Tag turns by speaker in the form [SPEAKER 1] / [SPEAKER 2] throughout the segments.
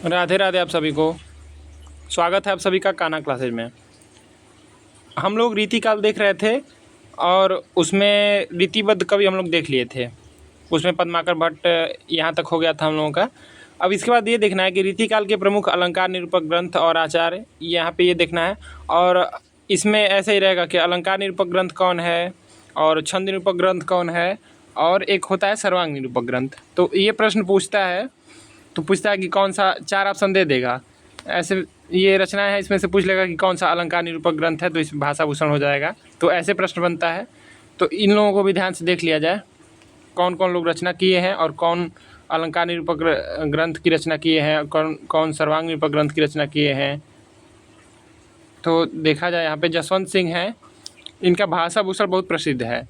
[SPEAKER 1] राधे राधे आप सभी को। स्वागत है आप सभी का कान्हा क्लासेज में। हम लोग रीतिकाल देख रहे थे और उसमें रीतिबद्ध कवि हम लोग देख लिए थे। उसमें पद्माकर भट्ट यहाँ तक हो गया था हम लोगों का। अब इसके बाद ये देखना है कि रीतिकाल के प्रमुख अलंकार निरूपक ग्रंथ और आचार्य, यहाँ पे ये देखना है। और इसमें ऐसे ही रहेगा कि अलंकार निरूपक ग्रंथ कौन है और छंद निरूपक ग्रंथ कौन है, और एक होता है सर्वांग निरूपक ग्रंथ। तो ये प्रश्न पूछता है, तो पूछता है कि कौन सा, चार ऑप्शन दे देगा। ऐसे ये रचनाएं हैं, इसमें से पूछ लेगा कि कौन सा अलंकार निरूपक ग्रंथ है, तो इस भाषा भूषण हो जाएगा। तो ऐसे प्रश्न बनता है। तो इन लोगों को भी ध्यान से देख लिया जाए, कौन कौन लोग रचना किए हैं और कौन अलंकार निरूपक ग्रंथ की रचना किए हैं, कौन कौन सर्वांग निरूपक ग्रंथ की रचना किए हैं। तो देखा जाए, यहाँ पे जसवंत सिंह हैं, इनका भाषा भूषण बहुत प्रसिद्ध है।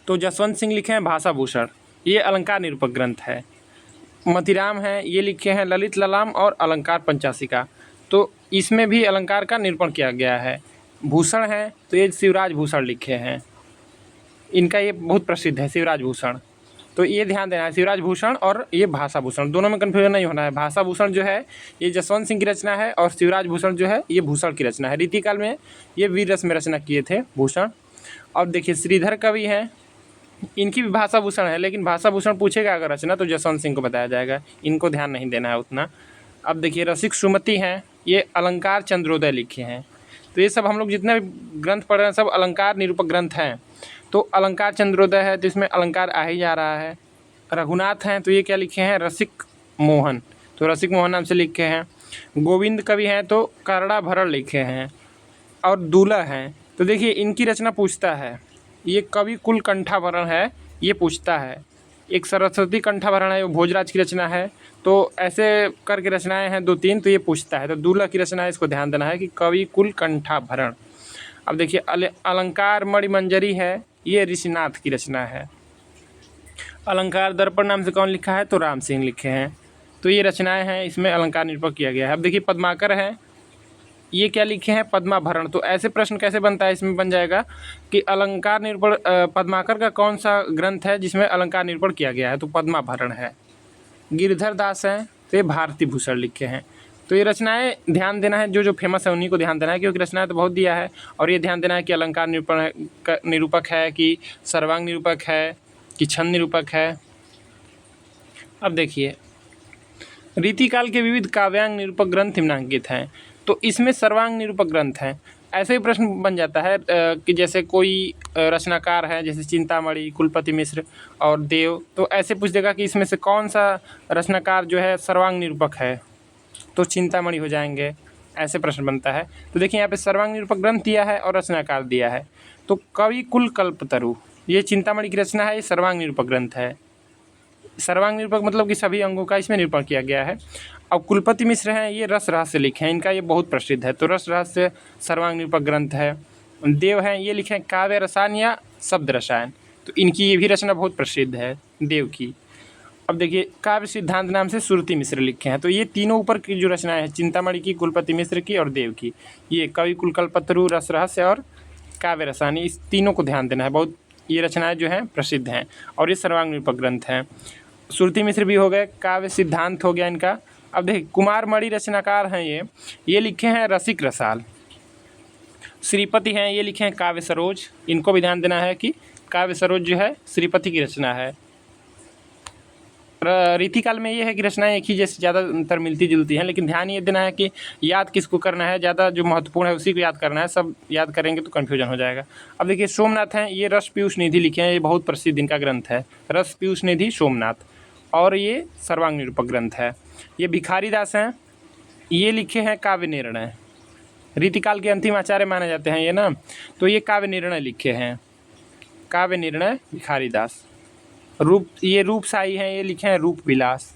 [SPEAKER 1] तो जसवंत सिंह लिखे हैं भाषा भूषण, ये अलंकार निरूपक ग्रंथ है। मतिराम हैं, ये लिखे हैं ललित ललाम और अलंकार पंचाशिका, तो इसमें भी अलंकार का निरूपण किया गया है। भूषण हैं, तो ये शिवराज भूषण लिखे हैं, इनका ये बहुत प्रसिद्ध है शिवराज भूषण। तो ये ध्यान देना है, शिवराज भूषण और ये भाषा भूषण, दोनों में कन्फ्यूजन नहीं होना है। भाषा भूषण जो है ये जसवंत सिंह की रचना है और शिवराज भूषण जो है ये भूषण की रचना है। रीतिकाल में ये वीर रस में रचना किए थे भूषण। और देखिए श्रीधर कवि हैं, इनकी भी भाषा भूषण है, लेकिन भाषा भूषण पूछेगा अगर रचना तो जसवंत सिंह को बताया जाएगा, इनको ध्यान नहीं देना है उतना। अब देखिए रसिक सुमति हैं, ये अलंकार चंद्रोदय लिखे हैं। तो ये सब हम लोग जितने भी ग्रंथ पढ़ रहे हैं सब अलंकार निरूपक ग्रंथ हैं। तो अलंकार चंद्रोदय है, तो इसमें अलंकार आ ही जा रहा है। रघुनाथ हैं, तो ये क्या लिखे हैं, रसिक मोहन, तो रसिक मोहन नाम से लिखे हैं। गोविंद कवि हैं, तो करड़ा भरण लिखे हैं। और दूल्हा हैं, तो देखिए इनकी रचना पूछता है, ये कवि कुल कंठाभरण है, ये पूछता है। एक सरस्वती कंठाभरण है, वो भोजराज की रचना है। तो ऐसे करके रचनाएं हैं दो तीन, तो ये पूछता है। तो दूल्हा की रचना है, इसको ध्यान देना है कि कवि कुल कंठाभरण। अब देखिए अलंकार मणिमंजरी है, ये ऋषिनाथ की रचना है। अलंकार दर्पण नाम से कौन लिखा है, तो राम सिंह लिखे हैं। तो ये रचनाएं हैं, इसमें अलंकार निरूपक किया गया है। अब देखिए पद्माकर है, ये क्या लिखे हैं, पद्माभरण। तो ऐसे प्रश्न कैसे बनता है, इसमें बन जाएगा कि अलंकार निरूपण पद्माकर का कौन सा ग्रंथ है जिसमें अलंकार निरूपण किया गया है, तो पद्माभरण है। गिरधर दास हैं, तो ये भारती भूषण लिखे हैं। तो ये रचनाएं ध्यान देना है, जो जो फेमस है उन्हीं को ध्यान देना है, क्योंकि रचनाएं तो बहुत दिया है। और ये ध्यान देना है कि अलंकार निरूपक है कि सर्वांग निरूपक है कि छंद निरूपक है। अब देखिए रीतिकाल के विविध काव्यांग निरूपक ग्रंथ निम्नांकित हैं, तो इसमें सर्वांग निरूपक ग्रंथ हैं। ऐसे ही प्रश्न बन जाता है कि जैसे कोई रचनाकार है, जैसे चिंतामणि, कुलपति मिश्र और देव, तो ऐसे पूछ देगा कि इसमें से कौन सा रचनाकार जो है सर्वांग निरूपक है, तो चिंतामणि हो जाएंगे। ऐसे प्रश्न बनता है। तो देखिए यहाँ पे सर्वांग निरूपक ग्रंथ दिया है और रचनाकार दिया है। तो कवि कुल कल्पतरु, ये चिंतामणि की रचना है, ये सर्वांग निरूपक ग्रंथ है। सर्वांग निरूपक मतलब कि सभी अंगों का इसमें निरूपण किया गया है। अब कुलपति मिश्र हैं, ये रस रहस्य लिखे हैं, इनका ये बहुत प्रसिद्ध है, तो रस रहस्य सर्वांग निरूपक ग्रंथ है। देव हैं, ये लिखे हैं काव्य रसायन या शब्द रसायन, तो इनकी ये भी रचना बहुत प्रसिद्ध है देव की। अब देखिए काव्य सिद्धांत नाम से सुरती मिश्र लिखे हैं। तो ये तीनों ऊपर की जो रचनाएं हैं, चिंतामणि की, कुलपति मिश्र की और देव की, ये कवि कुल कल्पतरु, रस रहस्य और काव्य रसायन, इस तीनों को ध्यान देना है। बहुत ये रचनाएं जो हैं प्रसिद्ध हैं और ये सर्वांग निरूपक ग्रंथ हैं। सुरती मिश्र भी हो गए, काव्य सिद्धांत हो गया इनका। अब देखिए कुमार मणि रचनाकार हैं, ये लिखे हैं रसिक रसाल। श्रीपति हैं, ये लिखे हैं काव्य सरोज, इनको भी ध्यान देना है कि काव्य सरोज जो है श्रीपति की रचना है। रीतिकाल में ये है कि रचनाएं एक ही जैसे ज़्यादातर मिलती जुलती हैं, लेकिन ध्यान ये देना है कि याद किसको करना है, ज़्यादा जो महत्वपूर्ण है उसी को याद करना है। सब याद करेंगे तो कन्फ्यूजन हो जाएगा। अब देखिए सोमनाथ हैं, ये रस पीयूष निधि लिखे हैं, ये बहुत प्रसिद्ध इनका ग्रंथ है, रस पीयूष निधि सोमनाथ, और ये सर्वांग निरूपक ग्रंथ है। ये भिखारी दास हैं, ये लिखे हैं काव्य निर्णय, रीतिकाल के अंतिम आचार्य माने जाते हैं ये ना। तो ये काव्य निर्णय लिखे हैं, काव्य निर्णय भिखारी दास। ये रूपशाही हैं, ये लिखे हैं रूप विलास।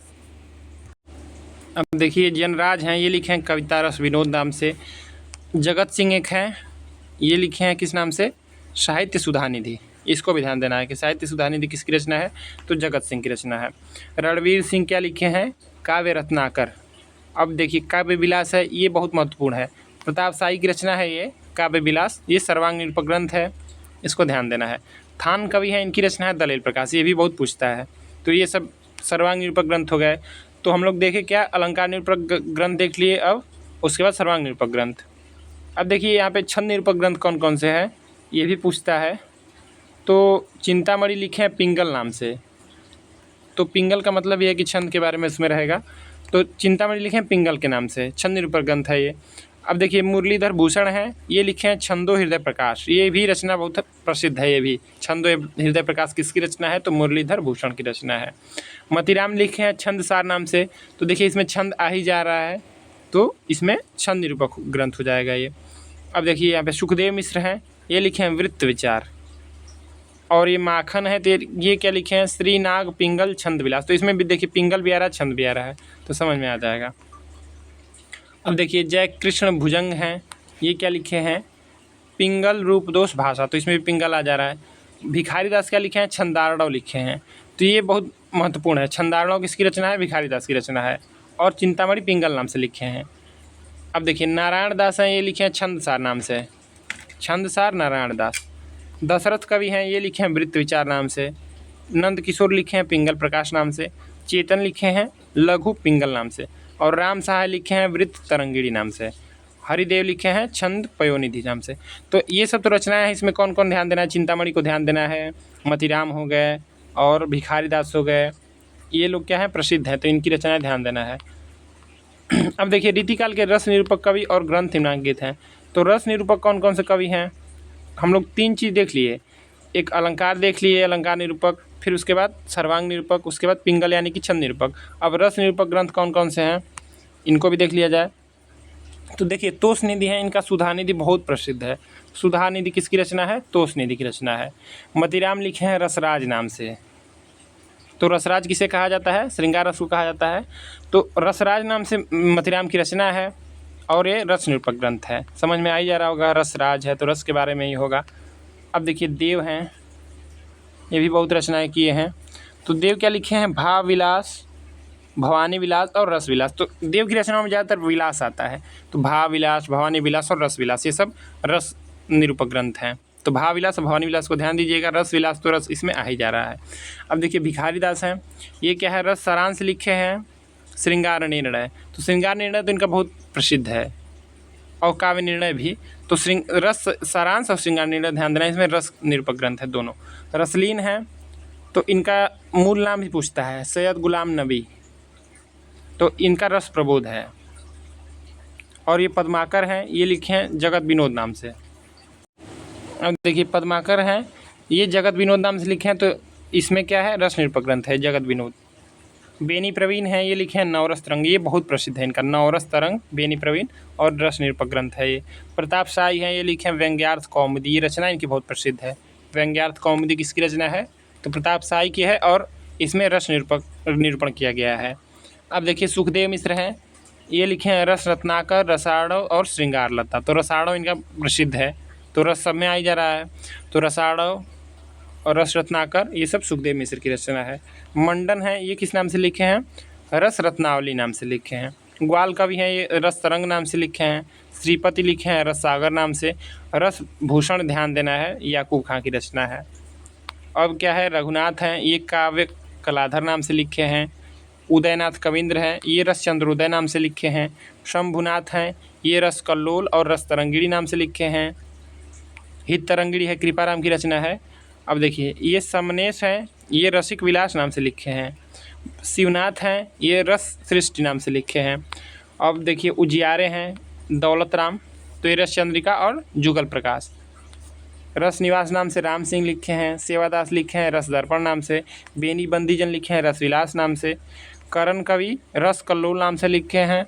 [SPEAKER 1] अब देखिए जनराज हैं, ये लिखे हैं कविता रस विनोद नाम से। जगत सिंह एक हैं, ये लिखे हैं किस नाम से, साहित्य सुधा निधि, इसको भी ध्यान देना है कि साहित्य सुधा निधि किसकी रचना है, तो जगत सिंह की रचना है। रणवीर सिंह क्या लिखे हैं, काव्य रत्नाकर। अब देखिए काव्य विलास है, ये बहुत महत्वपूर्ण है, प्रताप शाही की रचना है ये काव्य विलास, ये सर्वांग निरूपक ग्रंथ है, इसको ध्यान देना है। थान कवि है, इनकी रचना है दलेल प्रकाश, ये भी बहुत पूछता है। तो ये सब सर्वांग निरूपक ग्रंथ हो गए। तो हम लोग देखे क्या, अलंकार निरूपक ग्रंथ देख लिए। अब उसके बाद सर्वांग निरूपक ग्रंथ। अब देखिए यहाँ पे छंद निरूपक ग्रंथ कौन कौन से हैं ये भी पूछता है। तो चिंतामणि लिखे हैं पिंगल नाम से, तो पिंगल का मतलब ये है कि छंद के बारे में इसमें रहेगा। तो चिंतामणि लिखे हैं पिंगल के नाम से, छंद निरूपक ग्रंथ है ये। अब देखिए मुरलीधर भूषण हैं, ये लिखे हैं छंदो हृदय प्रकाश, ये भी रचना बहुत प्रसिद्ध है। ये भी छंदो हृदय प्रकाश किसकी रचना है, तो मुरलीधर भूषण की रचना है। मतीराम लिखे हैं छंदसार नाम से, तो देखिए इसमें छंद आ ही जा रहा है, तो इसमें छंद निरूपक ग्रंथ हो जाएगा ये। अब देखिए यहाँ पे सुखदेव मिश्र हैं, ये लिखे हैं वृत्त विचार। और ये माखन है, तो ये क्या लिखे हैं, श्रीनाग पिंगल छंद विलास। तो इसमें भी देखिए पिंगल भी आ रहा है, छंद भी आ रहा है, तो समझ में आ जाएगा। अब देखिए जय कृष्ण भुजंग हैं, ये क्या लिखे हैं, पिंगल रूप दोष भाषा, तो इसमें भी पिंगल आ जा रहा है। भिखारी दास क्या लिखे हैं, छंदारणव लिखे हैं, तो ये बहुत महत्वपूर्ण है। छंदारणव किसकी रचना है, भिखारी दास की रचना है। और चिंतामणि पिंगल नाम से लिखे हैं। अब देखिए नारायण दास हैं, ये लिखे हैं छंदसार नाम से, छंदसार नारायण दास। दशरथ कवि हैं, ये लिखे हैं वृत्त विचार नाम से। नंद किशोर लिखे हैं पिंगल प्रकाश नाम से। चेतन लिखे हैं लघु पिंगल नाम से। और राम सहाय लिखे हैं वृत्त तरंगिणी नाम से। हरिदेव लिखे हैं छंद पयोनिधि नाम से। तो ये सब तो रचनाएं हैं। इसमें कौन कौन ध्यान देना है, चिंतामणि को ध्यान देना है, मतीराम हो गए और भिखारी दास हो गए, ये लोग क्या है, प्रसिद्ध है, तो इनकी रचनाएं ध्यान देना है। अब देखिए रीतिकाल के रस निरूपक कवि और ग्रंथ निम्नांकित हैं। तो रस निरूपक कौन कौन से कवि हैं, हम लोग 3 चीज़ देख लिए। एक अलंकार देख लिए, अलंकार निरूपक, फिर उसके बाद सर्वांग निरूपक, उसके बाद पिंगल यानी कि छंद निरूपक। अब रस निरूपक ग्रंथ कौन कौन से हैं, इनको भी देख लिया जाए। तो देखिए तोष निधि है, इनका सुधा निधि बहुत प्रसिद्ध है। सुधा निधि किसकी रचना है, तोष निधि की रचना है। मतीराम लिखे हैं रसराज नाम से। तो रसराज किसे कहा जाता है, श्रृंगार रस को कहा जाता है। तो रसराज नाम से मतीराम की रचना है और ये रस निरूपक ग्रंथ है। समझ में आ ही जा रहा होगा, रसराज है तो रस के बारे में ही होगा। अब देखिए देव हैं, ये भी बहुत रचनाएं किए हैं। तो देव क्या लिखे हैं, भाव विलास, भवानी विलास और रस विलास। तो देव की रचनाओं में ज़्यादातर विलास आता है। तो भाव विलास, भवानी विलास और रस विलास, ये सब रस निरूपक ग्रंथ हैं। तो भाव विलास और भवानी विलास को ध्यान दीजिएगा, रस विलास तो रस इसमें आ ही जा रहा है। अब देखिए भिखारी दास हैं, ये क्या है, रस सारांश लिखे हैं श्रृंगार निर्णय। तो श्रृंगार निर्णय तो इनका बहुत प्रसिद्ध है, और काव्य निर्णय भी। तो रस सारांश और श्रृंगार निर्णय ध्यान देना, इसमें रस निरूपक ग्रंथ है दोनों। रसलीन है, तो इनका मूल नाम भी पूछता है, सैयद गुलाम नबी, तो इनका रस प्रबोध है। और ये पद्माकर हैं, ये लिखे हैं जगत विनोद नाम से। अब देखिए पद्माकर हैं, ये जगत विनोद नाम से लिखे हैं, तो इसमें क्या है, रस निरूपक ग्रंथ है जगत विनोद। बेनी प्रवीण हैं, ये लिखे हैं नवरस तरंग, ये बहुत प्रसिद्ध है इनका, नवरस तरंग, बेनी प्रवीण और रस निरूपक ग्रंथ है ये। प्रताप शाही हैं, ये लिखे हैं व्यंग्यार्थ कौमुदी, ये रचना इनकी बहुत प्रसिद्ध है। व्यंग्यार्थ कौमुदी किसकी रचना है, तो प्रताप शाही की है, और इसमें रस निरूपण किया गया है। अब देखिए सुखदेव मिश्र हैं, ये लिखे हैं रस रत्नाकर, रसाड़व और श्रृंगार लता। तो रसाड़व इनका प्रसिद्ध है, तो रस सब में आ ही जा रहा है। तो रसाड़व और रस रत्नाकर ये सब सुखदेव मिश्र की रचना है। मंडन है, ये किस नाम से लिखे हैं, रस रत्नावली नाम से लिखे हैं। ग्वाल कवि हैं, ये रस तरंग नाम से लिखे हैं। श्रीपति लिखे हैं रस सागर नाम से। रस भूषण ध्यान देना है, याकूब खां की रचना है। अब क्या है, रघुनाथ हैं, ये काव्य कलाधर नाम से लिखे हैं। उदयनाथ कविंद्र हैं, ये रस चंद्रोदय नाम से लिखे हैं। शंभुनाथ हैं, ये रस कल्लोल और रस तरंगिणी नाम से लिखे हैं। हित तरंगिणी है, कृपाराम की रचना है। अब देखिए ये समनेश हैं, ये रसिक विलास नाम से लिखे हैं। शिवनाथ हैं, ये रस सृष्टि नाम से लिखे हैं। अब देखिए उजियारे हैं, दौलत राम, तो ये रस चंद्रिका और जुगल प्रकाश। रस निवास नाम से राम सिंह लिखे हैं। सेवादास लिखे हैं रस दर्पण नाम से। बेनी बंदीजन लिखे हैं रस विलास नाम से। करण कवि रस कल्लोल नाम से लिखे हैं।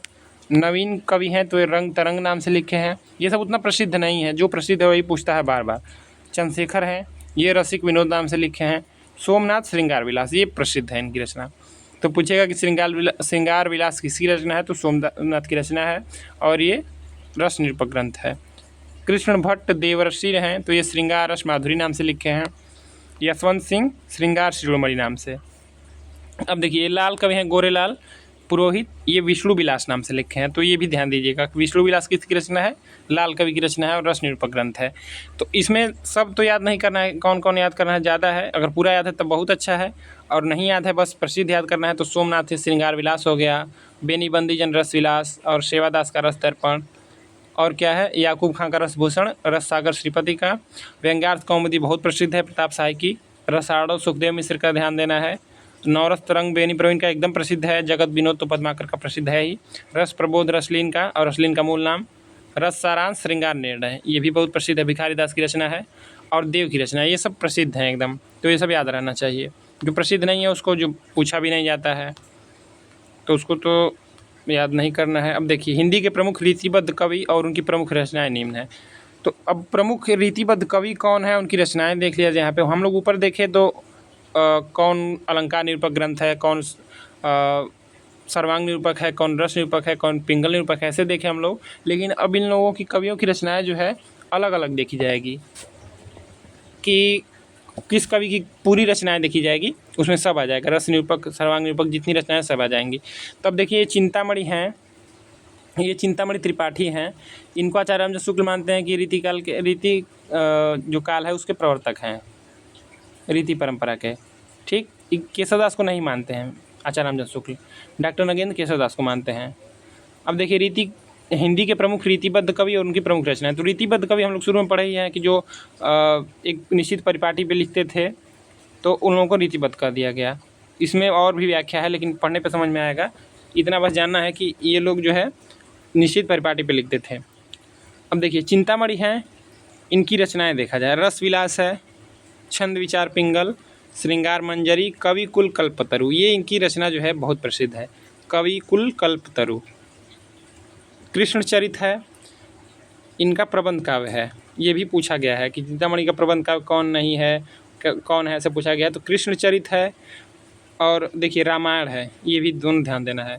[SPEAKER 1] नवीन कवि हैं तो ये रंग तरंग नाम से लिखे हैं। ये सब उतना प्रसिद्ध नहीं है, जो प्रसिद्ध है वही पूछता है बार बार। चंद्रशेखर हैं, ये रसिक विनोद नाम से लिखे हैं। सोमनाथ श्रृंगार विलास, ये प्रसिद्ध है इनकी रचना। तो पूछेगा कि श्रृंगार विलास किसकी रचना है, तो सोमनाथ की रचना है, और ये रस निरूपक ग्रंथ है। कृष्ण भट्ट देवर्षि हैं, तो ये श्रृंगार रस माधुरी नाम से लिखे हैं। यशवंत सिंह श्रृंगार शिरोमणि नाम से। अब देखिए लाल कवि हैं गोरेलाल, पुरोहित ये विष्णु विलास नाम से लिखे हैं, तो ये भी ध्यान दीजिएगा। विष्णु विलास किसकी रचना है? लाल कवि की रचना है और रस निरूपक ग्रंथ है। तो इसमें सब तो याद नहीं करना है, कौन कौन याद करना है ज़्यादा है, अगर पूरा याद है तब बहुत अच्छा है, और नहीं याद है बस प्रसिद्ध याद करना है तो सोमनाथ है श्रृंगार विलास हो गया, बेनी बंदीजन रस विलास, और सेवादास का रस दर्पण, और क्या है याकूब खां का रसभूषण, रस सागर श्रीपति का, व्यंग्यार्थ कौमुदी बहुत प्रसिद्ध है प्रताप साय की, रसाड़ो सुखदेव मिश्र का ध्यान देना है, नवरस तरंग बेनी प्रवीण का एकदम प्रसिद्ध है, जगत विनोद तो पद्माकर का प्रसिद्ध है ही, रस प्रबोध रसलीन का, और रसलीन का मूल नाम, रस सारांश श्रृंगार निर्णय ये भी बहुत प्रसिद्ध है, भिखारी दास की रचना है, और देव की रचना है। ये सब प्रसिद्ध हैं एकदम, तो ये सब याद रहना चाहिए। जो प्रसिद्ध नहीं है उसको जो पूछा भी नहीं जाता है तो उसको तो याद नहीं करना है। अब देखिए हिंदी के प्रमुख रीतिबद्ध कवि और उनकी प्रमुख रचनाएं निम्न हैं। तो अब प्रमुख रीतिबद्ध कवि कौन है, उनकी रचनाएं देख लिया जाए। यहाँ पे हम लोग ऊपर देखें तो कौन अलंकार निरूपक ग्रंथ है, कौन सर्वांग निरूपक है, कौन रस निरूपक है, कौन पिंगल निरूपक है, ऐसे देखें हम लोग। लेकिन अब इन लोगों की कवियों की रचनाएं जो है अलग अलग देखी जाएगी कि किस कवि की पूरी रचनाएं देखी जाएगी, उसमें सब आ जाएगा, रस निरूपक सर्वांग निरूपक जितनी रचनाएं सब आ जाएंगी। तब देखिए ये चिंतामणि हैं, ये चिंतामणि त्रिपाठी हैं, इनको आचार्य रामचंद्र शुक्ल मानते हैं कि रीति जो काल है उसके प्रवर्तक हैं, रीति परंपरा के। ठीक, केशवदास को नहीं मानते हैं आचार्य रामचंद्र शुक्ल, डॉक्टर नगेंद्र केशवदास को मानते हैं। अब देखिए हिंदी के प्रमुख रीतिबद्ध कवि और उनकी प्रमुख रचनाएं। तो रीतिबद्ध कवि हम लोग शुरू में पढ़े ही हैं कि जो एक निश्चित परिपाटी पे लिखते थे तो उन लोगों को रीतिबद्ध कर दिया गया। इसमें और भी व्याख्या है लेकिन पढ़ने पे समझ में आएगा, इतना बस जानना है कि ये लोग जो है निश्चित परिपाटी पे लिखते थे। अब देखिए चिंतामणि हैं, इनकी रचनाएं देखा जाए, रस विलास है, छंद विचार पिंगल, श्रृंगार मंजरी, कवि कुल कल्पतरु, ये इनकी रचना जो है बहुत प्रसिद्ध है, कवि कुल कल्पतरु। कृष्ण चरित है, इनका प्रबंध काव्य है, ये भी पूछा गया है कि चिंतामणि का प्रबंध काव्य कौन नहीं है, कौन है, ऐसे पूछा गया है। तो कृष्ण चरित है, और देखिए रामायण है, ये भी दोनों ध्यान देना है।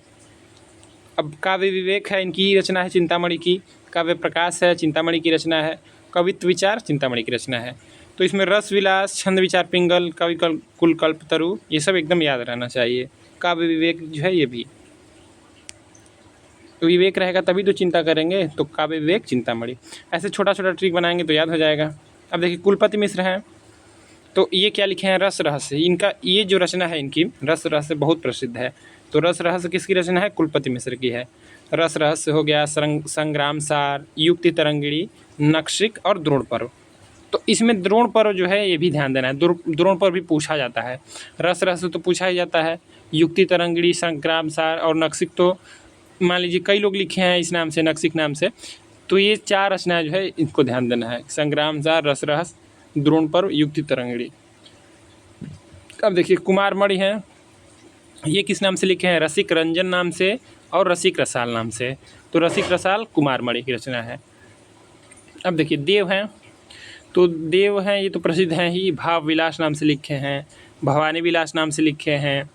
[SPEAKER 1] अब काव्य विवेक है, इनकी रचना है चिंतामणि की, काव्य प्रकाश है चिंतामणि की रचना है, कवित्व विचार चिंतामणि की रचना है। तो इसमें रस विलास, छंद विचार पिंगल, कवि कुल कल्पतरु ये सब एकदम याद रहना चाहिए। काव्य विवेक जो है ये भी, तो विवेक रहेगा तभी तो चिंता करेंगे, तो काव्य विवेक चिंतामणि, ऐसे छोटा छोटा ट्रिक बनाएंगे तो याद हो जाएगा। अब देखिए कुलपति मिश्र हैं, तो ये क्या लिखे हैं, रस रहस्य, इनका ये जो रचना है इनकी रस रहस्य बहुत प्रसिद्ध है। तो रस रहस्य किसकी रचना है, कुलपति मिश्र की है। रस रहस्य हो गया, संग्राम सार, युक्ति तरंगिणी, नक्षिक और द्रोण पर्व। तो इसमें द्रोण पर्व जो है ये भी ध्यान देना है, द्रोण पर्व भी पूछा जाता है, रस रहस्य तो पूछा ही जाता है, युक्ति तरंगिणी, संग्राम सार और नक्षिक तो मान लीजिए कई लोग लिखे हैं इस नाम से, नक्षिक नाम से। तो ये चार रचनाएं जो है इनको ध्यान देना है, संग्राम सार, रस रहस्य, द्रोण पर्व, युक्ति तरंगिणी। अब देखिए कुमारमणि हैं, ये किस नाम से लिखे हैं, रसिक रंजन नाम से और रसिक रसाल नाम से। तो रसिक रसाल कुमारमणि की रचना है। अब देखिए देव हैं, तो देव हैं ये तो प्रसिद्ध हैं ही, भाव विलास नाम से लिखे हैं, भवानी विलास नाम से लिखे हैं।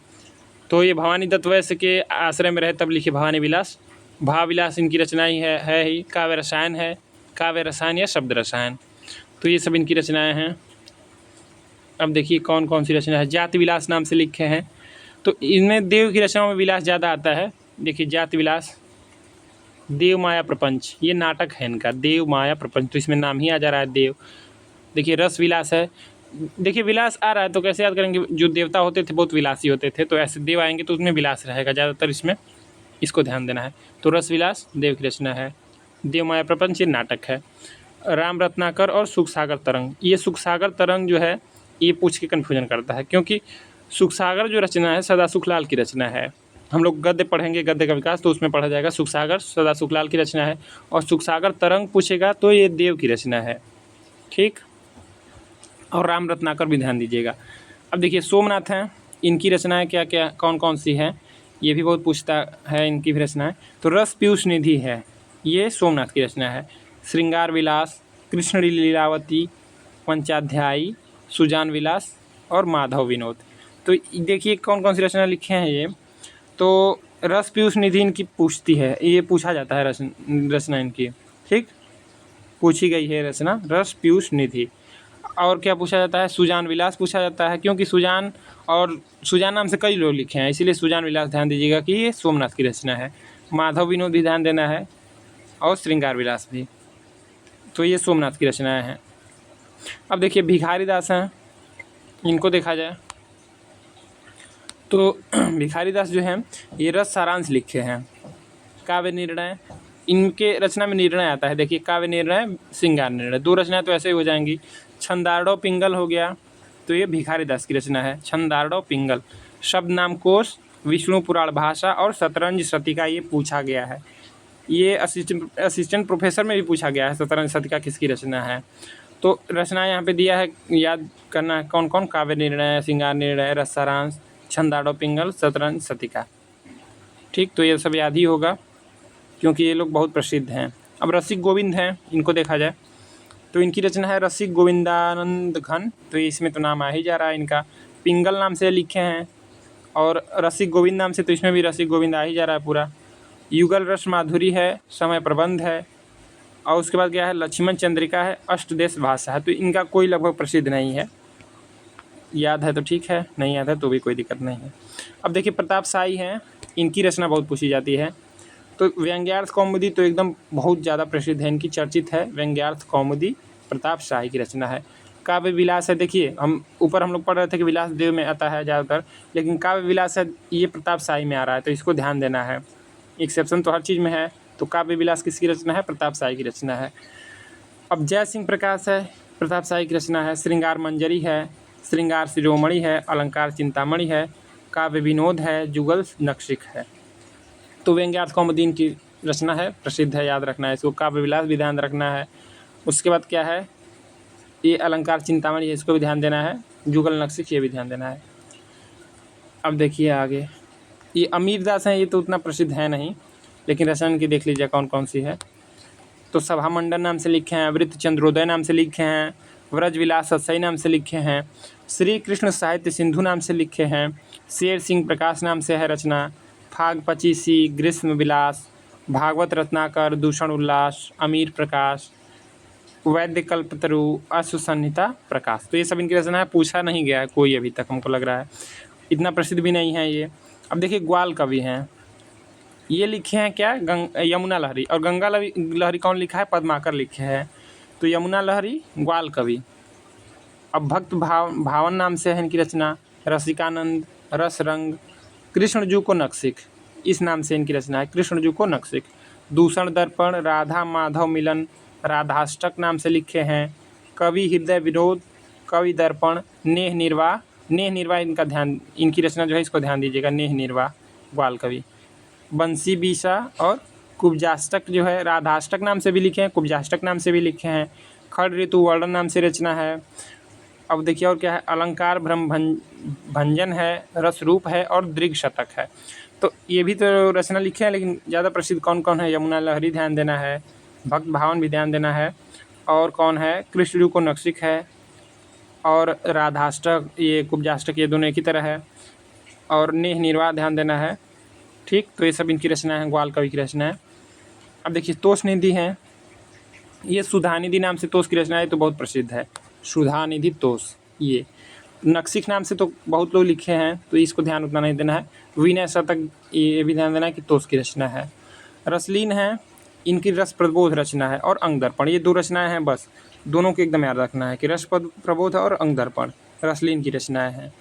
[SPEAKER 1] तो ये भवानी दत्त वैश्य के आश्रय में रहे तब लिखे भवानी विलास, भाव विलास इनकी रचना ही है ही। काव्य रसायन है, काव्य रसायन या शब्द रसायन, तो ये सब इनकी रचनाएं हैं। अब देखिए कौन कौन सी रचना है, जाति विलास नाम से लिखे हैं, तो इनमें देव की रचनाओं में विलास ज़्यादा आता है। देखिए जाति विलास, देव माया प्रपंच, ये नाटक है इनका, देव माया प्रपंच, तो इसमें नाम ही आ जा रहा है देव। देखिए रस विलास है, देखिए विलास आ रहा है तो कैसे याद करेंगे, जो देवता होते थे बहुत विलासी होते थे, तो ऐसे देव आएंगे तो उसमें विलास रहेगा ज़्यादातर, इसमें इसको ध्यान देना है। तो रस विलास देव की रचना है, देव माया प्रपंच ये नाटक है। राम रत्नाकर और सुख सागर तरंग, ये सुख सागर तरंग जो है ये पूछ के कन्फ्यूजन करता है, क्योंकि सुख सागर जो रचना है सदा सुखलाल की रचना है। हम लोग गद्य पढ़ेंगे, गद्य का विकास, तो उसमें पढ़ा जाएगा सुख सागर सदा सुखलाल की रचना है, और सुख सागर तरंग पूछेगा तो ये देव की रचना है। ठीक, और राम रत्नाकर भी ध्यान दीजिएगा। अब देखिए सोमनाथ हैं, इनकी रचनाएं क्या क्या कौन कौन सी हैं, ये भी बहुत पूछता है इनकी भी रचनाएं। तो रस पीयूष निधि है, ये सोमनाथ की रचना है। श्रृंगार विलास, कृष्ण लीलावती, पंचाध्यायी, सुजान विलास और माधव विनोद। तो देखिए कौन कौन सी रचना लिखे हैं ये। तो रस पीयूष निधि इनकी पूछती है, ये पूछा जाता है रचना इनकी, ठीक, पूछी गई है रचना रस पीयूष निधि। और क्या पूछा जाता है, सुजान विलास पूछा जाता है, क्योंकि सुजान और सुजान नाम से कई लोग लिखे हैं, इसीलिए सुजान विलास ध्यान दीजिएगा कि ये सोमनाथ की रचना है। माधव विनोद भी ध्यान देना है और श्रृंगार विलास भी, तो ये सोमनाथ की रचनाएं हैं। अब देखिए भिखारी दास हैं, इनको देखा जाए तो भिखारी दास जो हैं ये रस सारांश लिखे हैं। काव्य निर्णय, इनके रचना में निर्णय आता है। देखिए काव्य निर्णय, श्रृंगार निर्णय, दो रचनाएं तो ऐसे ही हो जाएंगी। छंदार्डव पिंगल हो गया, तो ये भिखारी दास की रचना है, छंदार्डव पिंगल। शब्द नाम कोश, विष्णु पुराण भाषा और शतरंज शतिका ये पूछा गया है। ये असिस्टेंट प्रोफेसर में भी पूछा गया है, शतरंज शतिका किसकी रचना है। तो रचना यहाँ पे दिया है, याद करना है कौन कौन, काव्य निर्णय, श्रृंगार निर्णय, रस सारांश, छंदार्डव पिंगल, शतरंज शतिका। ठीक, तो ये सब याद ही होगा क्योंकि ये लोग बहुत प्रसिद्ध हैं। अब रसिक गोविंद हैं, इनको देखा जाए तो इनकी रचना है रसिक गोविंदानंद घन, तो इसमें तो नाम आ ही जा रहा है इनका। पिंगल नाम से लिखे हैं और रसिक गोविंद नाम से, तो इसमें भी रसिक गोविंद आ ही जा रहा है पूरा। युगल रस माधुरी है, समय प्रबंध है, और उसके बाद क्या है, लक्ष्मण चंद्रिका है, अष्टदेश भाषा है। तो इनका कोई लगभग प्रसिद्ध नहीं है, याद है तो ठीक है, नहीं याद है तो भी कोई दिक्कत नहीं है। अब देखिए प्रताप शाही हैं, इनकी रचना बहुत पूछी जाती है। तो व्यंग्यार्थ कौमुदी तो एकदम बहुत ज़्यादा प्रसिद्ध है, इनकी चर्चित है व्यंग्यार्थ कौमुदी, प्रताप शाही की रचना है। काव्य विलास है, देखिए हम ऊपर हम लोग पढ़ रहे थे कि विलास देव में आता है ज़्यादातर, लेकिन काव्य विलास है ये प्रताप शाही में आ रहा है, तो इसको ध्यान देना है। एक्सेप्शन तो हर चीज़ में है, तो काव्य विलास किसकी रचना है, प्रताप शाही की रचना है। अब जय सिंह प्रकाश है, प्रताप शाही की रचना है। श्रृंगार मंजरी है, श्रृंगार शिरोमणि है, अलंकार चिंतामणि है, काव्य विनोद है, जुगल नक्शिक है। तो व्यंग्यार्थ कौमुदी की रचना है, प्रसिद्ध है, याद रखना है इसको। काव्य विलास भी ध्यान रखना है। उसके बाद क्या है, ये अलंकार चिंतामणि है, इसको भी ध्यान देना है। जुगल नक्शिक ये भी ध्यान देना है। अब देखिए आगे, ये अमीर दास हैं, ये तो उतना प्रसिद्ध है नहीं, लेकिन रचना की देख लीजिए कौन कौन सी है। तो सभा मंडन नाम से लिखे हैं, वृत्त चंद्रोदय नाम से लिखे हैं, व्रज विलास सत्सई नाम से लिखे हैं, श्री कृष्ण साहित्य सिंधु नाम से लिखे हैं, शेर सिंह प्रकाश नाम से है रचना, फाग पचीसी, ग्रीष्म विलास, भागवत रत्नाकर, दूषण उल्लास, अमीर प्रकाश, वैद्य कल्पतरु, अश्व संहिता प्रकाश। तो ये सब इनकी रचना है, पूछा नहीं गया है कोई अभी तक, हमको लग रहा है इतना प्रसिद्ध भी नहीं है ये। अब देखिए ग्वाल कवि हैं, ये लिखे हैं क्या, यमुना लहरी। और गंगा लहरी कौन लिखा है, पद्माकर लिखे हैं। तो यमुना लहरी ग्वाल कवि। अब भक्त भावन नाम से है इनकी रचना, रसिकानंद, रस रंग, कृष्णजू को नक्शिक, इस नाम से इनकी रचना है, कृष्णजू को नक्शिक। दूषण दर्पण, राधा माधव मिलन, राधाष्टक नाम से लिखे हैं, कवि हृदय विरोध, कवि दर्पण, नेह निर्वाह। नेह निर्वाह इनका ध्यान, इनकी रचना जो है इसको ध्यान दीजिएगा, नेह निर्वाह ग्वाल कवि। बंसी बीसा और कुब्जाष्टक जो है, राधाष्टक नाम से भी लिखे हैं, कुब्जाष्टक नाम से भी लिखे हैं। खड़ ऋतु वर्णन नाम से रचना है। अब देखिए और क्या है, अलंकार भ्रम भंजन है, रस रूप है और दृग शतक है। तो ये भी तो रचना लिखे हैं, लेकिन ज़्यादा प्रसिद्ध कौन कौन है, यमुना लहरी ध्यान देना है, भक्त भावन भी ध्यान देना है, और कौन है, कृष्णजू को नक्शिक है, और राधाष्टक, ये कुब्जाष्टक, ये दोनों एक ही तरह है, और नेह निर्वाह ध्यान देना है। ठीक, तो ये सब इनकी रचना है, ग्वाल कवि की रचना है। अब देखिए तोष निधि हैं, ये सुधानिधि नाम से तोष की रचना है, तो बहुत प्रसिद्ध है, सुधानिधि तोष। ये नक्शिक नाम से तो बहुत लोग लिखे हैं, तो इसको ध्यान उतना नहीं देना है। विनय शतक, ये भी ध्यान देना है कि तोष की रचना है। रसलीन है, इनकी रस प्रबोध रचना है, और अंग दर्पण, ये दो रचनाएं हैं बस, दोनों को एकदम याद रखना है कि रस प्रबोध और अंग दर्पण रसलीन की रचनाएं हैं।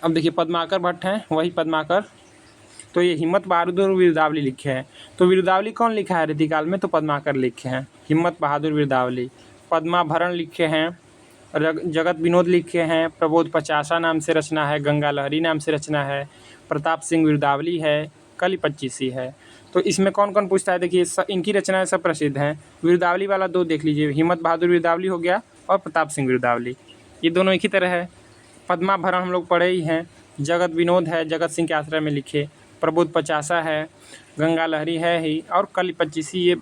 [SPEAKER 1] अब देखिए पद्माकर भट्ट हैं, वही पद्माकर, तो ये हिम्मत बहादुर वीरदावली लिखे हैं। तो वीरदावली कौन लिखा है रीतिकाल में, तो पद्माकर लिखे हैं, हिम्मत बहादुर वीरदावली। पद्माभरण लिखे हैं, जगत विनोद लिखे हैं, प्रबोध पचासा नाम से रचना है, गंगा लहरी नाम से रचना है, प्रताप सिंह वीरदावली है, कली पच्चीसी है। तो इसमें कौन कौन पूछता है, देखिए इनकी रचनाएं सब प्रसिद्ध हैं। वीरदावली वाला दो देख लीजिए, हिम्मत बहादुर वीरदावली हो गया और प्रताप सिंह वीरदावली, ये दोनों एक ही तरह है। पद्माभरण हम लोग पढ़े ही हैं। जगत विनोद है, जगत सिंह के आश्रय में लिखे। प्रबोध पचासा है, गंगा लहरी है ही, और कली पच्चीसी, ये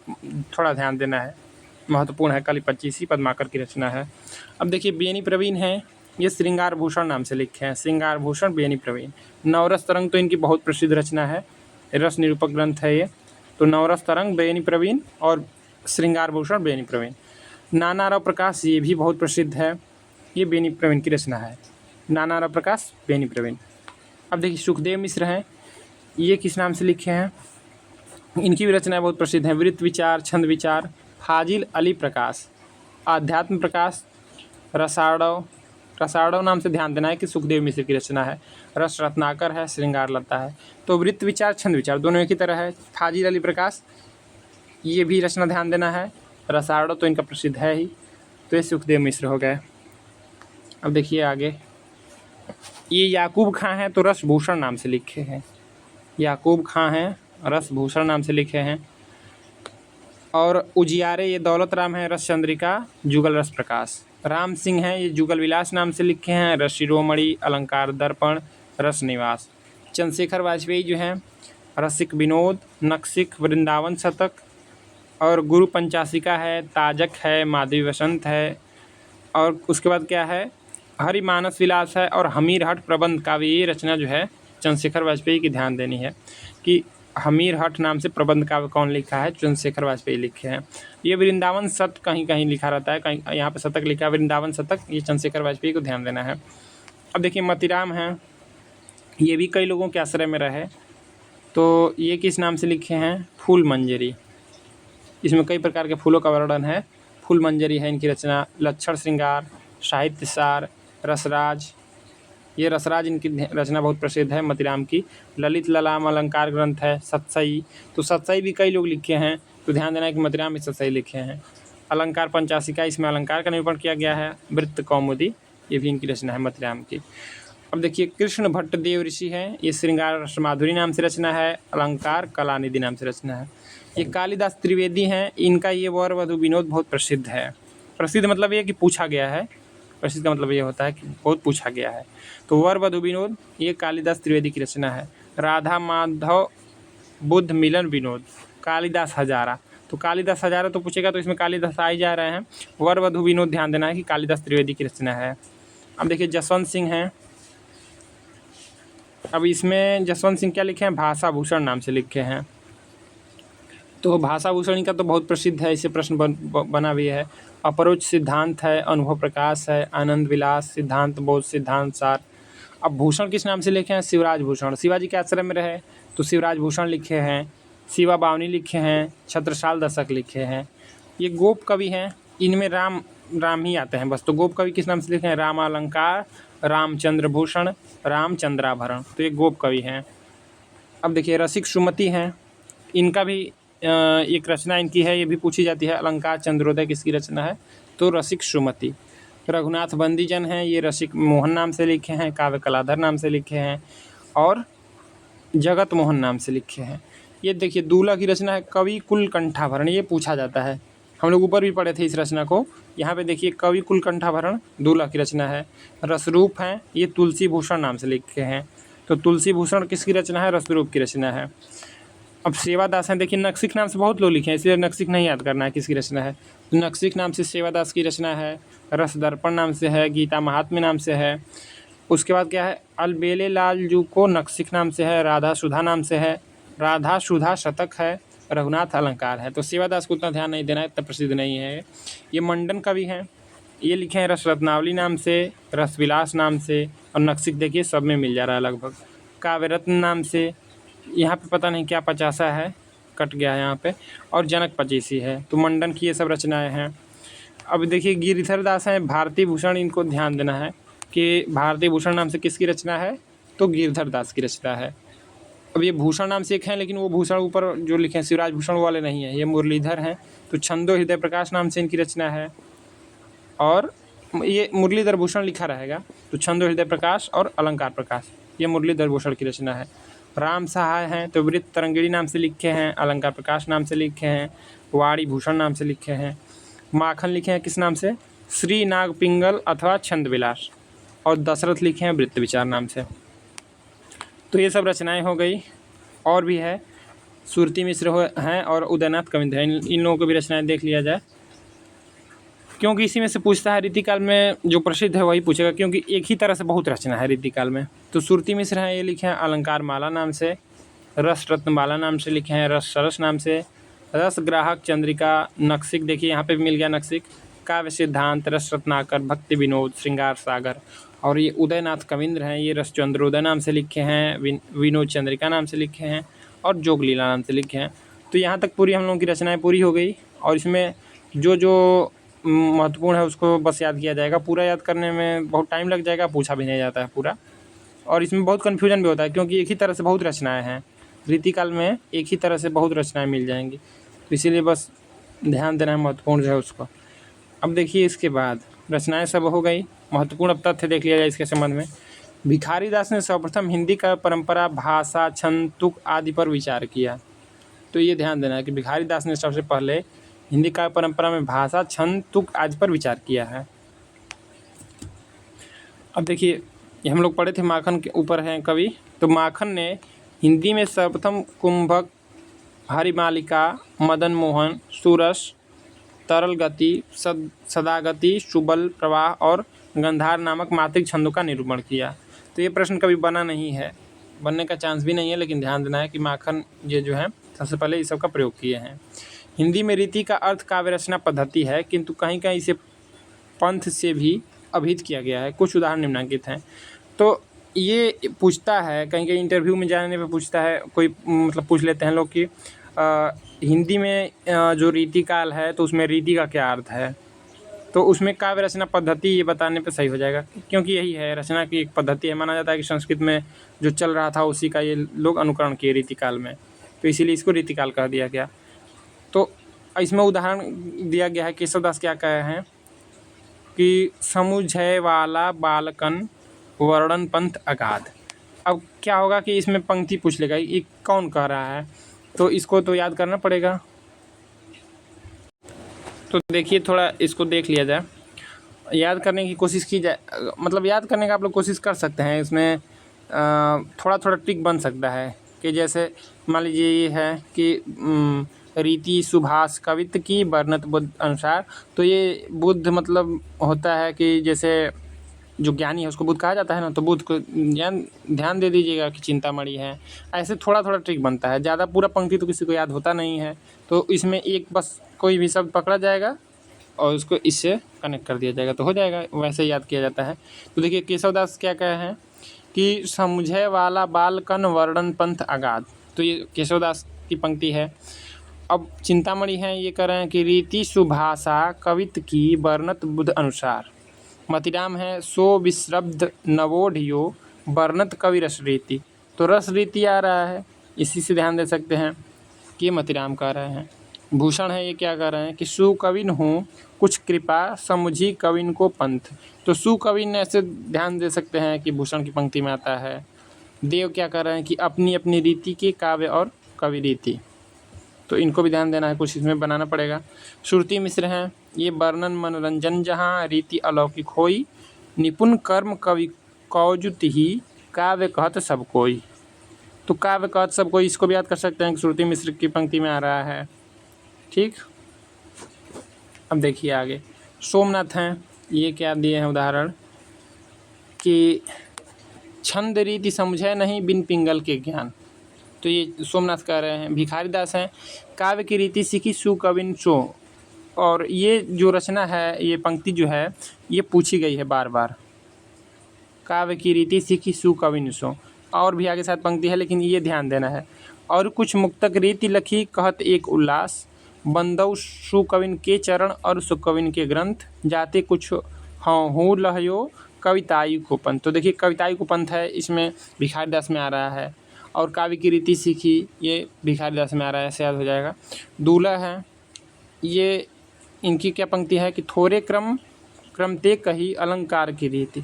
[SPEAKER 1] थोड़ा ध्यान देना है, महत्वपूर्ण है, कली पच्चीसी पद्माकर की रचना है। अब देखिए बेनी प्रवीण हैं, ये श्रृंगार भूषण नाम से लिखे हैं, श्रृंगार भूषण बेनी प्रवीण। नवरस तरंग तो इनकी बहुत प्रसिद्ध रचना है, रस निरूपक ग्रंथ है ये। तो नवरस तरंग बेनी प्रवीण और श्रृंगार भूषण बेनी प्रवीण। नानाराव प्रकाश, ये भी बहुत प्रसिद्ध है, ये बेनी प्रवीण की रचना है। नानाराव प्रकाश, बेनी प्रवीण। अब देखिए सुखदेव मिश्र हैं, ये किस नाम से लिखे हैं? इनकी भी रचनाएं बहुत प्रसिद्ध हैं। वृत्त विचार, छंद विचार, फाजिल अली प्रकाश, आध्यात्म प्रकाश, रसाड़व। रसाड़व नाम से ध्यान देना है कि सुखदेव मिश्र की रचना है। रस रत्नाकर है, श्रृंगार लता है। तो वृत्त विचार, छंद विचार दोनों एक ही तरह है। फाजिल अली प्रकाश, ये भी रचना ध्यान देना है। रसाड़व तो इनका प्रसिद्ध है ही, तो ये सुखदेव मिश्र हो गए। अब देखिए आगे, ये याकूब खां हैं तो रसभूषण नाम से लिखे हैं। याकूब खां हैं, रसभूषण नाम से लिखे हैं। और उजियारे, ये दौलत राम है, रस चंद्रिका, जुगल रस प्रकाश। राम सिंह हैं, ये जुगल विलास नाम से लिखे हैं। रस शिरोमणि, अलंकार दर्पण, रस निवास। चंद्रशेखर वाजपेयी जो हैं, रसिक विनोद, नक्सिक, वृंदावन शतक, और गुरु पंचाशिका है, ताजक है, माधवी वसंत है। और उसके बाद क्या है, हरिमानस विलास है, और हमीर हट प्रबंध काव्य। ये रचना जो है चंद्रशेखर वाजपेयी की ध्यान देनी है कि हमीर हट नाम से प्रबंध काव्य कौन लिखा है? चंद्रशेखर वाजपेयी लिखे हैं। ये वृंदावन शतक कहीं कहीं लिखा रहता है, कहीं यहाँ पे शतक लिखा है, वृंदावन शतक, ये चंद्रशेखर वाजपेयी को ध्यान देना है। अब देखिए मतीराम हैं, ये भी कई लोगों के आश्रय में रहे, तो ये किस नाम से लिखे हैं? फूल मंजरी। इसमें कई प्रकार के फूलों का वर्णन है। फूल मंजरी है इनकी रचना। लक्षण श्रृंगार, साहित्य सार, रसराज, ये रसराज इनकी रचना बहुत प्रसिद्ध है मतीराम की। ललित ललाम अलंकार ग्रंथ है। सत्सई, तो सत्सई भी कई लोग लिखे हैं, तो ध्यान देना है कि मतीराम भी सत्सई लिखे हैं। अलंकार पंचाशिका, इसमें अलंकार का निरूपण किया गया है। वृत्त कौमुदी, ये भी इनकी रचना है मतीराम की। अब देखिए कृष्ण भट्ट देव ऋषि हैं, ये श्रृंगार रस माधुरी नाम से रचना है। अलंकार कलानिधि नाम से रचना है। ये कालिदास त्रिवेदी हैं, इनका ये वर वधु विनोद बहुत प्रसिद्ध है। प्रसिद्ध मतलब ये कि पूछा गया है, प्रसिद्ध का मतलब ये होता है कि बहुत पूछा गया है। तो वर वधु विनोद, ये कालिदास त्रिवेदी की रचना है। राधा माधव बुद्ध मिलन विनोद, कालिदास हजारा। तो कालिदास हजारा तो पूछेगा, तो इसमें कालिदास आ ही जा रहे हैं। वर वधु विनोद ध्यान देना है कि कालिदास त्रिवेदी की रचना है। अब देखिए जसवंत सिंह हैं, अब इसमें जसवंत सिंह क्या लिखे हैं? भाषा भूषण नाम से लिखे हैं। तो भाषा भूषण का तो बहुत प्रसिद्ध है, इससे प्रश्न बना भी है। अपरोच सिद्धांत है, अनुभव प्रकाश है, आनंद विलास, सिद्धांत बोध, सिद्धांत सार। अब भूषण किस नाम से लिखे हैं? शिवराज भूषण। शिवाजी के आश्रय में रहे तो शिवराज भूषण लिखे हैं। शिवा बावनी लिखे हैं। छत्रसाल दशक लिखे हैं। ये गोप कवि हैं, इनमें राम ही आते हैं बस। तो गोप कवि किस नाम से लिखे हैं? रामालंकार, रामचंद्र भूषण, रामचंद्राभरण। तो ये गोप कवि हैं। अब देखिए रसिक सुमति हैं, इनका भी एक रचना इनकी है, ये भी पूछी जाती है। अलंकार चंद्रोदय किसकी रचना है? तो रसिक सुमति। रघुनाथ बंदीजन हैं, ये रसिक मोहन नाम से लिखे हैं। काव्य कलाधर नाम से लिखे हैं, और जगत मोहन नाम से लिखे हैं। ये देखिए दूल्हा की रचना है, कवि कुल कंठाभरण। ये पूछा जाता है, हम लोग ऊपर भी पढ़े थे इस रचना को। यहाँ पे देखिए कवि कुल कंठाभरण दूल्हा की रचना है। रसरूप हैं, ये तुलसी भूषण नाम से लिखे हैं। तो तुलसी भूषण किसकी रचना है? रसरूप की रचना है। अब सेवादास हैं, देखिए नक्सिक नाम से बहुत लोग लिखे हैं, इसलिए नक्सिक नहीं याद करना है किसकी रचना है। तो नक्सिक नाम से सेवादास की रचना है। रस दर्पण नाम से है। गीता महात्म्य नाम से है। उसके बाद क्या है? अलबेले लाल जू को नक्सिक नाम से है। राधा सुधा नाम से है। राधा सुधा शतक है। रघुनाथ अलंकार है। तो सेवादास को उतना ध्यान नहीं देना है, इतना प्रसिद्ध नहीं है। ये मंडन कवि हैं, ये लिखे हैं रस रत्नावली नाम से, रसविलास नाम से, और नक्सिक देखिए सब में मिल जा रहा है लगभग। काव्य रत्न नाम से, यहाँ पे पता नहीं क्या पचासा है, कट गया है यहाँ पे, और जनक पचीसी है। तो मंडन की ये सब रचनाएं हैं। अब देखिए गिरिधर दास हैं, भारती भूषण, इनको ध्यान देना है कि भारती भूषण नाम से किसकी रचना है? तो गिरिधर दास की रचना है। अब ये भूषण नाम से एक है, लेकिन वो भूषण ऊपर जो लिखे हैं शिवराज भूषण वाले नहीं है, ये मुरलीधर हैं। तो छंदो हृदय प्रकाश नाम से इनकी रचना है, और ये मुरलीधर भूषण लिखा रहेगा। तो छंदो हृदय प्रकाश और अलंकार प्रकाश, ये मुरलीधर भूषण की रचना है। राम सहाय हैं, तो वृत्त तरंगिणी नाम से लिखे हैं। अलंकार प्रकाश नाम से लिखे हैं। वाणी भूषण नाम से लिखे हैं। माखन लिखे हैं किस नाम से? श्री नाग पिंगल अथवा छंद विलास। और दशरथ लिखे हैं वृत्त विचार नाम से। तो ये सब रचनाएं हो गई, और भी है। सुरती मिश्र हैं और उदयनाथ कविंद्र हैं, इन लोगों को भी रचनाएं देख लिया जाए, क्योंकि इसी में से पूछता है। रीतिकाल में जो प्रसिद्ध है वही पूछेगा, क्योंकि एक ही तरह से बहुत रचना है रीतिकाल में। तो सुरती मिश्र हैं, ये लिखे हैं अलंकार माला नाम से। रस रत्नमाला नाम से लिखे हैं। रस सरस नाम से। रस ग्राहक चंद्रिका। नक्सिक देखिए यहाँ पे भी मिल गया नक्सिक। काव्य सिद्धांत, रस रत्नाकर, भक्ति विनोद, श्रृंगार सागर। और ये उदयनाथ कविंद्र हैं, ये रसचंद्रोदय नाम से लिखे हैं, विनोद चंद्रिका नाम से लिखे हैं और जोगलीला नाम से लिखे हैं। तो यहाँ तक पूरी हम लोगों की रचनाएँ पूरी हो गई और इसमें जो जो महत्वपूर्ण है उसको बस याद किया जाएगा। पूरा याद करने में बहुत टाइम लग जाएगा, पूछा भी नहीं जाता है पूरा, और इसमें बहुत कन्फ्यूजन भी होता है क्योंकि एक ही तरह से बहुत रचनाएँ हैं। रीतिकाल में एक ही तरह से बहुत रचनाएँ मिल जाएंगी, तो इसीलिए बस ध्यान देना है, महत्वपूर्ण जो है उसको। अब देखिए इसके बाद रचनाएँ सब हो गई, महत्वपूर्ण अब तथ्य देख लिया जाए इसके संबंध में। भिखारी दास ने सर्वप्रथम हिंदी का परंपरा, भाषा, छंद, तुक आदि पर विचार किया। तो ये ध्यान देना है कि भिखारी दास ने सबसे पहले हिंदी काव्य परंपरा में भाषा, छंद, तुक आदि पर विचार किया है। अब देखिए ये हम लोग पढ़े थे, माखन के ऊपर हैं कवि। तो माखन ने हिंदी में सर्वप्रथम कुंभक, हरिमालिका, मदन मोहन, सुरस, तरल गति, सदागति, सुबल प्रवाह और गंधार नामक मात्रिक छंदों का निरूपण किया। तो ये प्रश्न कभी बना नहीं है, बनने का चांस भी नहीं है, लेकिन ध्यान देना है कि माखन ये जो है सबसे पहले इस सब का प्रयोग किए हैं। हिंदी में रीति का अर्थ काव्य रचना पद्धति है, किंतु कहीं कहीं इसे पंथ से भी अभिहित किया गया है। कुछ उदाहरण निम्नलिखित हैं। तो ये पूछता है, कहीं कहीं इंटरव्यू में जाने पे पूछता है कोई, मतलब पूछ लेते हैं लोग कि हिंदी में जो रीतिकाल है तो उसमें रीति का क्या अर्थ है। तो उसमें काव्य रचना पद्धति ये बताने पे सही हो जाएगा, क्योंकि यही है रचना की एक पद्धति है। माना जाता है कि संस्कृत में जो चल रहा था उसी का ये लोग अनुकरण किए रीतिकाल में, तो इसीलिए इसको रीतिकाल कह दिया गया। तो इसमें उदाहरण दिया गया है, केशवदास क्या कहे हैं कि समुझय वाला बालकन वर्णन पंथ अगाध। अब क्या होगा कि इसमें पंक्ति पूछ लेगा ये कौन कह रहा है, तो इसको तो याद करना पड़ेगा। तो देखिए थोड़ा इसको देख लिया जाए, याद करने की कोशिश की जाए, मतलब याद करने का आप लोग कोशिश कर सकते हैं। इसमें थोड़ा थोड़ा ट्रिक बन सकता है कि जैसे मान लीजिए ये है कि रीति सुभाष कवित्व की वर्णत बुद्ध अनुसार। तो ये बुद्ध मतलब होता है कि जैसे जो ज्ञानी है उसको बुद्ध कहा जाता है ना, तो बुद्ध को ध्यान दे दीजिएगा कि चिंतामणि है। ऐसे थोड़ा थोड़ा ट्रिक बनता है, ज़्यादा पूरा पंक्ति तो किसी को याद होता नहीं है। तो इसमें एक बस कोई भी शब्द पकड़ा जाएगा और उसको इससे कनेक्ट कर दिया जाएगा तो हो जाएगा, वैसे याद किया जाता है। तो देखिए केशवदास क्या कहे हैं कि समझे वाला बालकन वर्णन पंथ अगाध। तो ये केशवदास की पंक्ति है। अब चिंतामणि हैं, ये कह रहे हैं कि रीति सुभाषा कवित्व की वर्णत बुद्ध अनुसार। मतिराम है, सो विश्रब्ध नवोढ़ियो वर्णत कवि रस रीति। तो रस रीति आ रहा है, इसी से ध्यान दे सकते हैं कि मतिराम कह रहे हैं। भूषण है, ये क्या कह रहे हैं कि सुकविन हूँ कुछ कृपा समुझी कविन को पंथ। तो सुकविन ऐसे ध्यान दे सकते हैं कि भूषण की पंक्ति में आता है। देव क्या कह रहे हैं कि अपनी अपनी रीति के काव्य और कवि रीति। तो इनको भी ध्यान देना है, कुछ इसमें बनाना पड़ेगा। श्रुति मिश्र हैं, ये वर्णन मनोरंजन जहाँ रीति अलौकिक होई, निपुण कर्म कवि कौजुत ही काव्य कहत सब कोई। तो काव्य कहत सब कोई, इसको भी याद कर सकते हैं कि श्रुति मिश्र की पंक्ति में आ रहा है। ठीक, अब देखिए आगे सोमनाथ हैं, ये क्या दिए हैं उदाहरण कि छंद रीति समझे नहीं बिन पिंगल के ज्ञान। तो ये सोमनाथ कह रहे हैं। भिखारी दास हैं, काव्य की रीति सीखी सुकविन सो। और ये जो रचना है, ये पंक्ति जो है ये पूछी गई है बार बार, काव्य की रीति सीखी सुकविन सो। और भी आगे साथ पंक्ति है, लेकिन ये ध्यान देना है। और कुछ मुक्तक रीति लखी कहत एक उल्लास, बंदौ सुकविन के चरण और सुकविन के ग्रंथ, जाते कुछ हाँ हूँ लहयो कवितायु को पंथ। तो देखिए कवितायु को पंथ है, इसमें भिखारी दास में आ रहा है। और काव्य की रीति सीखी, ये भिखारी दास में आ रहा है, ऐसे याद हो जाएगा। दूल्हा है, ये इनकी क्या पंक्ति है कि थोड़े क्रमते कही अलंकार की रीति।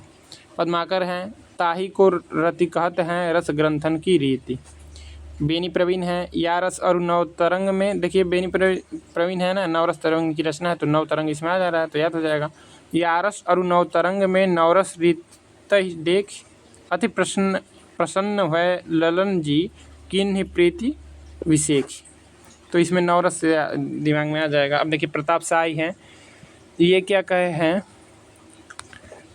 [SPEAKER 1] पद्माकर हैं, ताही को रति कहत हैं रस ग्रंथन की रीति। बेनी प्रवीण है, या रस और नवतरंग में, देखिए बेनी प्रवीण है ना, नवरस तरंग की रचना है, तो नवतरंग इसमें आ जा रहा है, तो याद हो जाएगा। या रस और नवतरंग में नवरस रीत देख अति प्रसन्न हुए ललन जी किन्हीं प्रीति विशेख। तो इसमें नवरस से दिमाग में आ जाएगा। अब देखिए प्रताप शाही हैं, ये क्या कहे हैं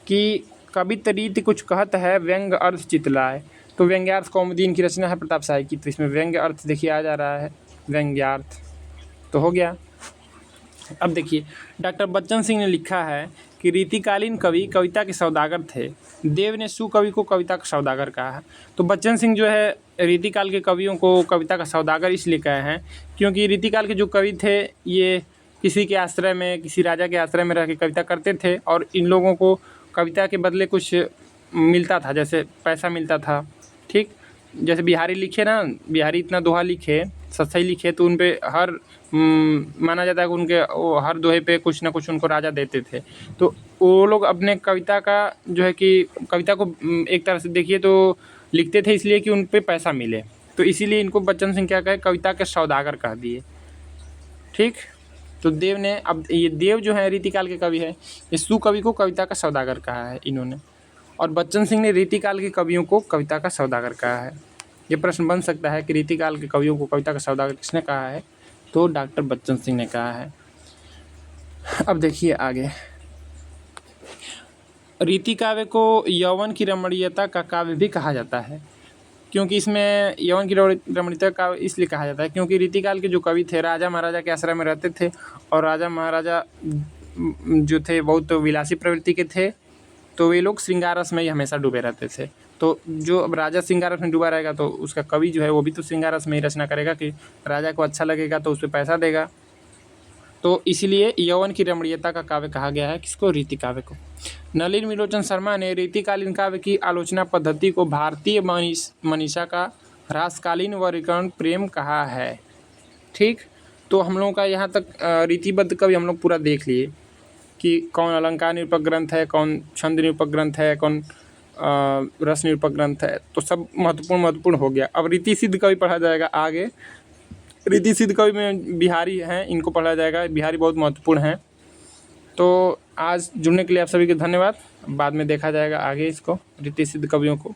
[SPEAKER 1] कि कवित रीति कुछ कहत है व्यंग अर्थ चितलाए। तो व्यंग्यार्थ कौमुदी इनकी रचना है प्रताप शाही की, तो इसमें व्यंग्य अर्थ देखिए आ जा रहा है, व्यंग्यार्थ तो हो गया। अब देखिए, डॉक्टर बच्चन सिंह ने लिखा है कि रीतिकालीन कवि कविता के सौदागर थे। देव ने सुकवि को कविता का सौदागर कहा है। तो बच्चन सिंह जो है रीतिकाल के कवियों को कविता का सौदागर इसलिए कहे हैं क्योंकि रीतिकाल के जो कवि थे ये किसी के आश्रय में, किसी राजा के आश्रय में रह के कविता करते थे और इन लोगों को कविता के बदले कुछ मिलता था, जैसे पैसा मिलता था। ठीक, जैसे बिहारी लिखे ना, बिहारी इतना दोहा लिखे, सत्सई लिखे, तो उन पे हर माना जाता है कि उनके वो हर दोहे पे कुछ ना कुछ उनको राजा देते थे। तो वो लोग अपने कविता का जो है कि कविता को एक तरह से देखिए तो लिखते थे इसलिए कि उन पे पैसा मिले, तो इसीलिए इनको बच्चन सिंह क्या कहे, कविता के सौदागर कह दिए। ठीक, तो देव ने, अब ये देव जो है रीतिकाल के कवि है, ये सुकवि को कविता का सौदागर कहा है इन्होंने, और बच्चन सिंह ने रीतिकाल के कवियों को कविता का सौदागर कहा है। ये प्रश्न बन सकता है कि रीतिकाल के कवियों को कविता का सौदागर किसने कहा है, तो डॉक्टर बच्चन सिंह ने कहा है। अब देखिए आगे, रीति काव्य को यौवन की रमणीयता का काव्य भी कहा जाता है, क्योंकि इसमें यौवन की रमणीयता का इसलिए कहा जाता है क्योंकि रीतिकाल के जो कवि थे राजा महाराजा के आश्रय में रहते थे, और राजा महाराजा जो थे बहुत विलासी प्रवृत्ति के थे, तो वे लोग श्रृंगार रस में ही हमेशा डूबे रहते थे। तो जो अब राजा श्रृंगार रस में डूबा रहेगा तो उसका कवि जो है वो भी तो श्रृंगार रस में ही रचना करेगा कि राजा को अच्छा लगेगा तो उस पर पैसा देगा। तो इसीलिए यौवन की रमणीयता का काव्य कहा गया है किसको, रीति काव्य को। नलिन विलोचन शर्मा ने रीतिकालीन काव्य की आलोचना पद्धति को भारतीय मनीषा का ह्रासकालीन वर्गीकरण प्रेम कहा है। ठीक, तो हम लोगों का यहाँ तक रीतिबद्ध कवि हम लोग पूरा देख लिए कि कौन अलंकार निरूपक ग्रंथ है, कौन छंद निरूपक ग्रंथ है, कौन रस निरूपक ग्रंथ है, तो सब महत्वपूर्ण हो गया। अब रीति सिद्ध कवि पढ़ा जाएगा आगे। रीति सिद्ध कवि में बिहारी हैं, इनको पढ़ा जाएगा, बिहारी बहुत महत्वपूर्ण हैं। तो आज जुड़ने के लिए आप सभी को धन्यवाद। बाद में देखा जाएगा आगे इसको, रीति सिद्ध कवियों को।